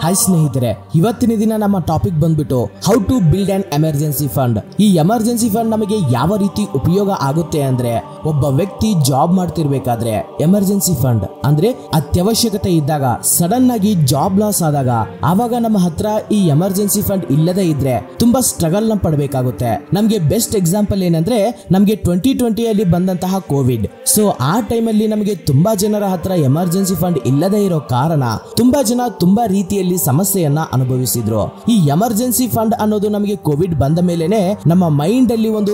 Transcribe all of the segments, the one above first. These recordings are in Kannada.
ಹಾಯ್ ಸ್ನೇಹಿತರೆ, ಇವತ್ತಿನ ದಿನ ನಮ್ಮ ಟಾಪಿಕ್ ಬಂದ್ಬಿಟ್ಟು how to build an emergency fund. ಈ ಎಮರ್ಜೆನ್ಸಿ ಫಂಡ್ ನಮಗೆ ಯಾವ ರೀತಿ ಉಪಯೋಗ ಆಗುತ್ತೆ ಅಂದ್ರೆ, ಒಬ್ಬ ವ್ಯಕ್ತಿ ಜಾಬ್ ಮಾಡ್ತಿರ್ಬೇಕಾದ್ರೆ ಎಮರ್ಜೆನ್ಸಿ ಫಂಡ್ ಅಂದ್ರೆ ಅತ್ಯವಶ್ಯಕತೆ ಇದ್ದಾಗ, ಸಡನ್ ಆಗಿ ಜಾಬ್ ಲಾಸ್ ಆದಾಗ, ಆವಾಗ ನಮ್ಮ ಹತ್ರ ಈ ಎಮರ್ಜೆನ್ಸಿ ಫಂಡ್ ಇಲ್ಲದೆ ಇದ್ರೆ ತುಂಬಾ ಸ್ಟ್ರಗಲ್ ನ ಪಡಬೇಕಾಗುತ್ತೆ. ನಮ್ಗೆ ಬೆಸ್ಟ್ ಎಕ್ಸಾಂಪಲ್ ಏನಂದ್ರೆ, ನಮ್ಗೆ 2020 ಬಂದಂತಹ ಕೋವಿಡ್. ಸೊ ಆ ಟೈಮ್ ಅಲ್ಲಿ ನಮಗೆ ತುಂಬಾ ಜನರ ಹತ್ರ ಎಮರ್ಜೆನ್ಸಿ ಫಂಡ್ ಇಲ್ಲದೆ ಇರೋ ಕಾರಣ ತುಂಬಾ ಜನ ತುಂಬಾ ರೀತಿಯಲ್ಲಿ ಸಮಸ್ಯೆಯನ್ನ ಅನುಭವಿಸಿದ್ರು. ಈ ಎಮರ್ಜೆನ್ಸಿ ಫಂಡ್ ಅನ್ನೋದು ನಮಗೆ ಕೋವಿಡ್ ಬಂದ ಮೇಲೆನೆ ನಮ್ಮ ಮೈಂಡ್ ಅಲ್ಲಿ ಒಂದು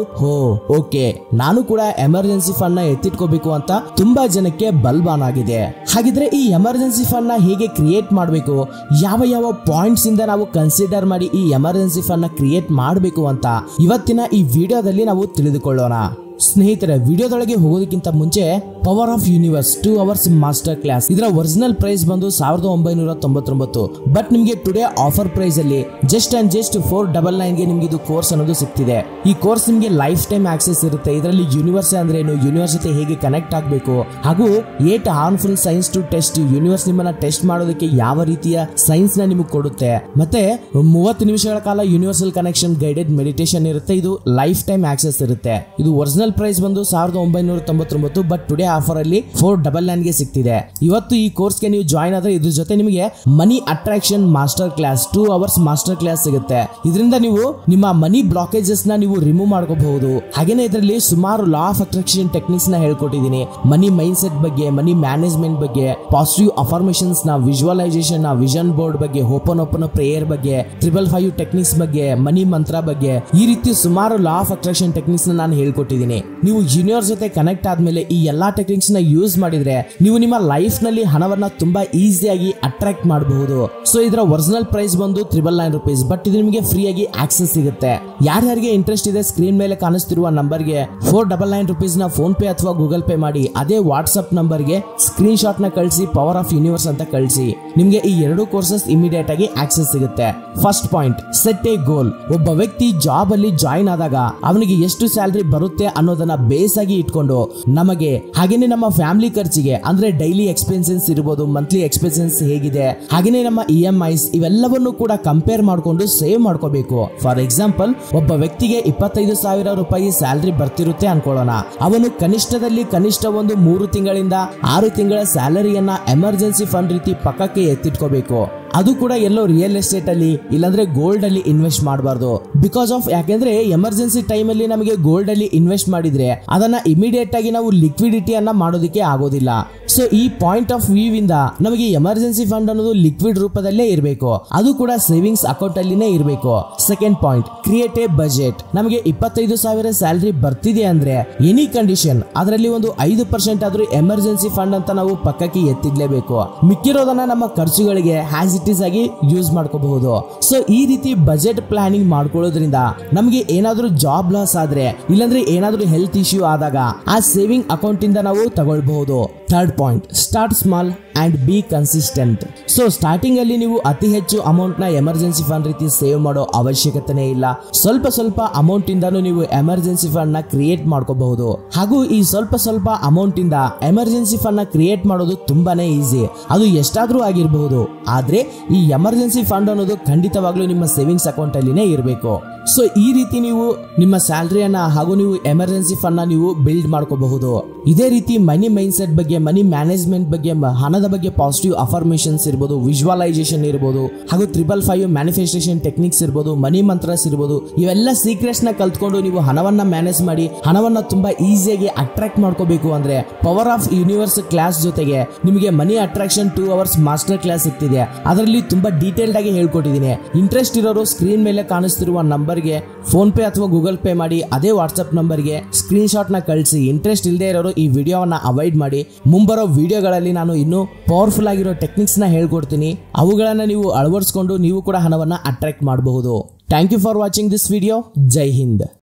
ಓಕೆ, ನಾನು ಕೂಡ ಎಮರ್ಜೆನ್ಸಿ ಫಂಡ್ ನ ಎತ್ತಿಟ್ಕೋಬೇಕು ಅಂತ ತುಂಬಾ ಜನಕ್ಕೆ ಬಲ್ಬಾನ್ ಆಗಿದೆ. ಹಾಗಿದ್ರೆ ಈ ಎಮರ್ಜೆನ್ಸಿ ಫಂಡ್ ನ ಹೇಗೆ ಕ್ರಿಯೇಟ್ ಮಾಡಬೇಕು, ಯಾವ ಪಾಯಿಂಟ್ಸ್ ಇಂದ ನಾವು ಕನ್ಸಿಡರ್ ಮಾಡಿ ಈ ಎಮರ್ಜೆನ್ಸಿ ಫಂಡ್ ನ ಕ್ರಿಯೇಟ್ ಮಾಡಬೇಕು ಅಂತ ಇವತ್ತಿನ ಈ ವಿಡಿಯೋದಲ್ಲಿ ನಾವು ತಿಳಿದುಕೊಳ್ಳೋಣ. ಸ್ನೇಹಿತರೆ, ವಿಡಿಯೋದೊಳಗೆ ಹೋಗೋದಕ್ಕಿಂತ ಮುಂಚೆ power of universe 2 hours master class, ಇದರ ಒರಿಜಿನಲ್ ಪ್ರೈಸ್ ಬಂದು 1999. ಬಟ್ ನಿಮಗೆ ಟುಡೇ ಆಫರ್ ಪ್ರೈಸ್ ಅಲ್ಲಿ ಜಸ್ಟ್ ಅಂಡ್ ಜಸ್ಟ್ 499 ಗೆ ನಿಮ್ಗೆ ಇದು ಕೋರ್ಸ್ ಅನ್ನೋದು ಸಿಗ್ತಿದೆ. ಈ ಕೋರ್ಸ್ ನಿಮಗೆ ಲೈಫ್ ಟೈಮ್ ಆಕ್ಸೆಸ್ ಇರುತ್ತೆ. ಇದರಲ್ಲಿ ಯೂನಿವರ್ಸ್ ಅಂದ್ರೆ ಏನು, ಯೂನಿವರ್ಸ್ ಜೊತೆ ಹೇಗೆ ಕನೆಕ್ಟ್ ಆಗಬೇಕು, ಹಾಗೂ 8 harmful signs to test, universe ನಿಮ್ಮನ್ನ ಟೆಸ್ಟ್ ಮಾಡೋದಕ್ಕೆ ಯಾವ ರೀತಿಯ ಸೈನ್ಸ್ ನ ನಿಮಗೆ ಕೊಡುತ್ತೆ, ಮತ್ತೆ 30 ನಿಮಿಷಗಳ ಕಾಲ ಯೂನಿವರ್ಸಲ್ ಕನೆಕ್ಷನ್ ಗೈಡೆಡ್ ಮೆಡಿಟೇಷನ್ ಇರುತ್ತೆ. ಇದು ಲೈಫ್ ಟೈಮ್ ಆಕ್ಸೆಸ್ ಇರುತ್ತೆ. ಇದು ಒರಿಜಿನಲ್ ಪ್ರೈಸ್ ಬಂದು 1999, ಬಟ್ ಟುಡೇ ಆಫರ್ ಅಲ್ಲಿ 499 ಗೆ ಸಿಗ್ತಿದೆ. ಇವತ್ತು ಈ ಕೋರ್ಸ್ ಗೆ ನೀವು ಜಾಯಿನ್ ಆದ್ರೆ ಇದ್ರ ಜೊತೆ ನಿಮಗೆ money attraction master class 2 hours master class ಸಿಗುತ್ತೆ. ಇದರಿಂದ ನೀವು ನಿಮ್ಮ ಮನಿ ಬ್ಲಾಕೇಜಸ್ ನ ನೀವು ರಿಮೂವ್ ಮಾಡ್ಕೋಬಹುದು. ಹಾಗೇನೆ ಇದರಲ್ಲಿ ಸುಮಾರು ಲಾ ಆಫ್ ಅಟ್ರಾಕ್ಷನ್ ಟೆಕ್ನಿಕ್ಸ್ ನ ಹೇಳ್ಕೊಟ್ಟಿದ್ದೀನಿ. ಮನಿ ಮೈಂಡ್ ಸೆಟ್ ಬಗ್ಗೆ, ಮನಿ ಮ್ಯಾನೇಜ್ಮೆಂಟ್ ಬಗ್ಗೆ, ಪಾಸಿಟಿವ್ ಅಫರ್ಮೇಷನ್ಸ್ ನ, ವಿಜುವಲೈಸೇಷನ್ ನ, ವಿಷನ್ ಬೋರ್ಡ್ ಬಗ್ಗೆ, ಓಪನ್ ಪ್ರೇಯರ್ ಬಗ್ಗೆ, 555 ಟೆಕ್ನಿಕ್ಸ್ ಬಗ್ಗೆ, ಮನಿ ಮಂತ್ರ ಬಗ್ಗೆ, ಈ ರೀತಿ ಸುಮಾರು ಲಾ ಆಫ್ ಅಟ್ರಾಕ್ಷನ್ ಟೆಕ್ನಿಕ್ಸ್ ನ ನಾನು ಹೇಳ್ಕೊಟ್ಟಿದ್ದೀನಿ. ನೀವು ಯೂನಿವರ್ಸ್ ಜೊತೆ ಕನೆಕ್ಟ್ ಆದ್ಮೇಲೆ ಈ ಎಲ್ಲಾ ಟೆಕ್ನಿಕ್ಸ್ ನ ಯೂಸ್ ಮಾಡಿದ್ರೆ ನೀವು ನಿಮ್ಮ ಲೈಫ್ ನಲ್ಲಿ ಹಣವನ್ನ ತುಂಬಾ ಈಸಿಯಾಗಿ ಅಟ್ರಾಕ್ಟ್ ಮಾಡಬಹುದು. ಸೊ ಇದರ ಒರಿಜಿನಲ್ ಪ್ರೈಸ್ ಬಂದು 999 rupees, ಬಟ್ ಇದು ನಿಮಗೆ ಫ್ರೀ ಆಗಿ ಆಕ್ಸೆಸ್ ಸಿಗುತ್ತೆ. ಯಾರ್ಯಾರಿಗೆ ಇಂಟ್ರೆಸ್ಟ್ ಇದೆ, ಸ್ಕ್ರೀನ್ ಮೇಲೆ ಕಾಣಿಸ್ತಿರುವ ನಂಬರ್ಗೆ 499 rupees ನ ಫೋನ್ ಪೇ ಅಥವಾ ಗೂಗಲ್ ಪೇ ಮಾಡಿ, ಅದೇ ವಾಟ್ಸ್ಆಪ್ ನಂಬರ್ಗೆ ಸ್ಕ್ರೀನ್ ಶಾಟ್ ನ ಕಳಿಸಿ, ಪವರ್ ಆಫ್ ಯೂನಿವರ್ಸ್ ಅಂತ ಕಳಿಸಿ. ನಿಮ್ಗೆ ಈ 2 ಕೋರ್ಸಸ್ ಇಮಿಡಿಯೇಟ್ ಆಗಿ ಆಕ್ಸೆಸ್ ಸಿಗುತ್ತೆ. First point, set a goal. ಒಬ್ಬ ವ್ಯಕ್ತಿ ಜಾಬ್ ಅಲ್ಲಿ ಜಾಯಿನ್ ಆದಾಗ ಅವನಿಗೆ ಎಷ್ಟು ಸ್ಯಾಲರಿ ಬರುತ್ತೆ ಅನ್ನೋದನ್ನ ಬೇಸ್ ಆಗಿ ಇಟ್ಕೊಂಡು ನಮಗೆ, ಹಾಗೇನೆ ನಮ್ಮ ಫ್ಯಾಮಿಲಿ ಖರ್ಚಿಗೆ ಅಂದ್ರೆ ಡೈಲಿ ಎಕ್ಸ್ಪೆನ್ಸಸ್ ಇರಬಹುದು, ಮಂತ್ಲಿ ಎಕ್ಸ್ಪೆನ್ಸಸ್ ಹೇಗಿದೆ, ಹಾಗೇನೆ ನಮ್ಮ EMIs ಇವೆಲ್ಲವನ್ನು ಕೂಡ ಕಂಪೇರ್ ಮಾಡಿಕೊಂಡು ಸೇವ್ ಮಾಡ್ಕೋಬೇಕು. ಫಾರ್ ಎಕ್ಸಾಂಪಲ್, ಒಬ್ಬ ವ್ಯಕ್ತಿಗೆ 25,000 ರೂಪಾಯಿ ಸ್ಯಾಲರಿ ಬರ್ತಿರುತ್ತೆ ಅನ್ಕೊಳ್ಳೋಣ. ಅವನು ಕನಿಷ್ಠದಲ್ಲಿ ಕನಿಷ್ಠ ಒಂದು 3 ತಿಂಗಳಿಂದ 6 ತಿಂಗಳ ಸ್ಯಾಲರಿಯನ್ನ ಎಮರ್ಜೆನ್ಸಿ ಫಂಡ್ ರೀತಿ ಪಕ್ಕಕ್ಕೆ ಎತ್ತಿಟ್ಕೋಬೇಕು. ಅದು ಕೂಡ ಎಲ್ಲೋ ರಿಯಲ್ ಎಸ್ಟೇಟ್ ಅಲ್ಲಿ ಇಲ್ಲಾಂದ್ರೆ ಗೋಲ್ಡ್ ಅಲ್ಲಿ ಇನ್ವೆಸ್ಟ್ ಮಾಡಬಾರ್ದು. ಬಿಕಾಸ್ ಆಫ್ ಯಾಕೆಂದ್ರೆ ಎಮರ್ಜೆನ್ಸಿ ಟೈಮ್ ಅಲ್ಲಿ ನಮಗೆ ಗೋಲ್ಡ್ ಅಲ್ಲಿ ಇನ್ವೆಸ್ಟ್ ಮಾಡಿದ್ರೆ ಅದನ್ನ ಇಮಿಡಿಯೇಟ್ ಆಗಿ ನಾವು ಲಿಕ್ವಿಡಿಟಿಯನ್ನ ಮಾಡೋದಕ್ಕೆ ಆಗೋದಿಲ್ಲ. ಸೊ ಈ ಪಾಯಿಂಟ್ ಆಫ್ ವ್ಯೂ ಇಂದ ನಮಗೆ ಎಮರ್ಜೆನ್ಸಿ ಫಂಡ್ ಅನ್ನೋದು ಲಿಕ್ವಿಡ್ ರೂಪದಲ್ಲೇ ಇರಬೇಕು, ಅದು ಕೂಡ ಸೇವಿಂಗ್ಸ್ ಅಕೌಂಟ್ ಅಲ್ಲಿನೇ ಇರಬೇಕು. Second point, create A budget. ನಮಗೆ 25,000 ಸ್ಯಾಲರಿ ಬರ್ತಿದೆ ಅಂದ್ರೆ ಎನಿ ಕಂಡೀಷನ್ ಅದರಲ್ಲಿ ಒಂದು 5% ಆದ್ರೂ ಎಮರ್ಜೆನ್ಸಿ ಫಂಡ್ ಅಂತ ನಾವು ಪಕ್ಕಕ್ಕೆ ಎತ್ತಿಡ್ಲೇಬೇಕು. ಮಿಕ್ಕಿರೋದನ್ನ ನಮ್ಮ ಖರ್ಚುಗಳಿಗೆ ಹ್ಯಾಸ್ ಇಟ್ ಈಸ್ ಆಗಿ ಯೂಸ್ ಮಾಡ್ಕೋಬಹುದು. ಸೊ ಈ ರೀತಿ ಬಜೆಟ್ ಪ್ಲಾನಿಂಗ್ ಮಾಡ್ಕೊಳ್ಳೋದ್ರಿಂದ ನಮಗೆ ಏನಾದ್ರೂ ಜಾಬ್ ಲಾಸ್ ಆದ್ರೆ, ಇಲ್ಲಾಂದ್ರೆ ಏನಾದ್ರೂ ಹೆಲ್ತ್ ಇಶ್ಯೂ ಆದಾಗ ಆ ಸೇವಿಂಗ್ ಅಕೌಂಟ್ ಇಂದ ನಾವು ತಗೊಳ್ಬಹುದು. Third point, start small and B consistent. So starting ಅಲ್ಲಿ ನೀವು ಅತಿ ಹೆಚ್ಚು ಅಮೌಂಟ್ ನ ಎಮರ್ಜೆನ್ಸಿ ಫಂಡ್ ರೀತಿ ಸೇವ್ ಮಾಡೋ ಅವಶ್ಯಕತೆನೇ ಇಲ್ಲ. ಸ್ವಲ್ಪ ಅಮೌಂಟ್ ಇಂದಾನು ನೀವು ಎಮರ್ಜೆನ್ಸಿ ಫಂಡ್ ನ ಕ್ರಿಯೇಟ್ ಮಾಡ್ಕೋಬಹುದು. ಹಾಗೂ ಈ ಸ್ವಲ್ಪ ಅಮೌಂಟ್ ಇಂದ ಎಮರ್ಜೆನ್ಸಿ ಫಂಡ್ ನ ಕ್ರಿಯೇಟ್ ಮಾಡೋದು ತುಂಬಾನೇ ಈಸಿ. ಅದು ಎಷ್ಟಾದ್ರೂ ಆಗಿರಬಹುದು, ಆದ್ರೆ ಈ ಎಮರ್ಜೆನ್ಸಿ ಫಂಡ್ ಅನ್ನೋದು ಖಂಡಿತವಾಗ್ಲೂ ನಿಮ್ಮ ಸೇವಿಂಗ್ಸ್ ಅಕೌಂಟ್ ಅಲ್ಲಿನೇ ಇರಬೇಕು. ಸೊ ಈ ರೀತಿ ನೀವು ನಿಮ್ಮ ಸ್ಯಾಲರಿಯನ್ನ ಹಾಗೂ ನೀವು ಎಮರ್ಜೆನ್ಸಿ ಫಂಡ್ ನ ನೀವು ಬಿಲ್ಡ್ ಮಾಡ್ಕೋಬಹುದು. ಇದೇ ರೀತಿ ಮನಿ ಮೈಂಡ್ ಸೆಟ್ ಬಗ್ಗೆ, ಮನಿ ಮ್ಯಾನೇಜ್ಮೆಂಟ್ ಬಗ್ಗೆ, ಹಣದ ಬಗ್ಗೆ ಪಾಸಿಟಿವ್ ಅಫರ್ಮೇಷನ್ಸ್ ಇರಬಹುದು, ವಿಜುವಲೈಸೇಷನ್ ಇರಬಹುದು, ಹಾಗೂ 555 ಮ್ಯಾನಿಫೆಸ್ಟೇಷನ್ ಟೆಕ್ನಿಕ್ಸ್ ಇರಬಹುದು, ಮನಿ ಮಂತ್ರಸ್ ಇರಬಹುದು, ಇವೆಲ್ಲ ಸೀಕ್ರೆಟ್ಸ್ ನ ಕಲ್ತ್ಕೊಂಡು ನೀವು ಹಣವನ್ನ ಮ್ಯಾನೇಜ್ ಮಾಡಿ ಹಣವನ್ನ ತುಂಬಾ ಈಸಿಯಾಗಿ ಅಟ್ರಾಕ್ಟ್ ಮಾಡ್ಕೋಬೇಕು ಅಂದ್ರೆ ಪವರ್ ಆಫ್ ಯೂನಿವರ್ಸ್ ಕ್ಲಾಸ್ ಜೊತೆಗೆ ನಿಮಗೆ money attraction 2 hours master class ಸಿಗ್ತಿದೆ. ಅದರಲ್ಲಿ ತುಂಬಾ ಡೀಟೇಲ್ಡ್ ಆಗಿ ಹೇಳ್ಕೊಟ್ಟಿದ್ದೀನಿ. ಇಂಟ್ರೆಸ್ಟ್ ಇರೋರು ಸ್ಕ್ರೀನ್ ಮೇಲೆ ಕಾಣಿಸ್ತಿರುವ ನಂಬರ್ಗೆ ಫೋನ್ ಪೇ ಅಥವಾ ಗೂಗಲ್ ಪೇ ಮಾಡಿ, ಅದೇ ವಾಟ್ಸ್ಆಪ್ ನಂಬರ್ಗೆ ಸ್ಕ್ರೀನ್ ಶಾಟ್ ನ ಕಳಿಸಿ. ಇಂಟ್ರೆಸ್ಟ್ ಇಲ್ಲದೆ ಇರೋರು ಈ ವಿಡಿಯೋವನ್ನ ಅವಾಯ್ಡ್ ಮಾಡಿ. ಮುಂಬರೋ ವಿಡಿಯೋಗಳಲ್ಲಿ ನಾನು ಇನ್ನೂ ಪವರ್ಫುಲ್ ಆಗಿರೋ ಟೆಕ್ನಿಕ್ಸ್ ನ ಹೇಳ್ಕೊಡ್ತೀನಿ. ಅವುಗಳನ್ನ ನೀವು ಅಳವಡಿಸಿಕೊಂಡು ನೀವು ಕೂಡ ಹಣವನ್ನ ಅಟ್ರಾಕ್ಟ್ ಮಾಡಬಹುದು. Thank you for watching this video. ಜೈ ಹಿಂದ್.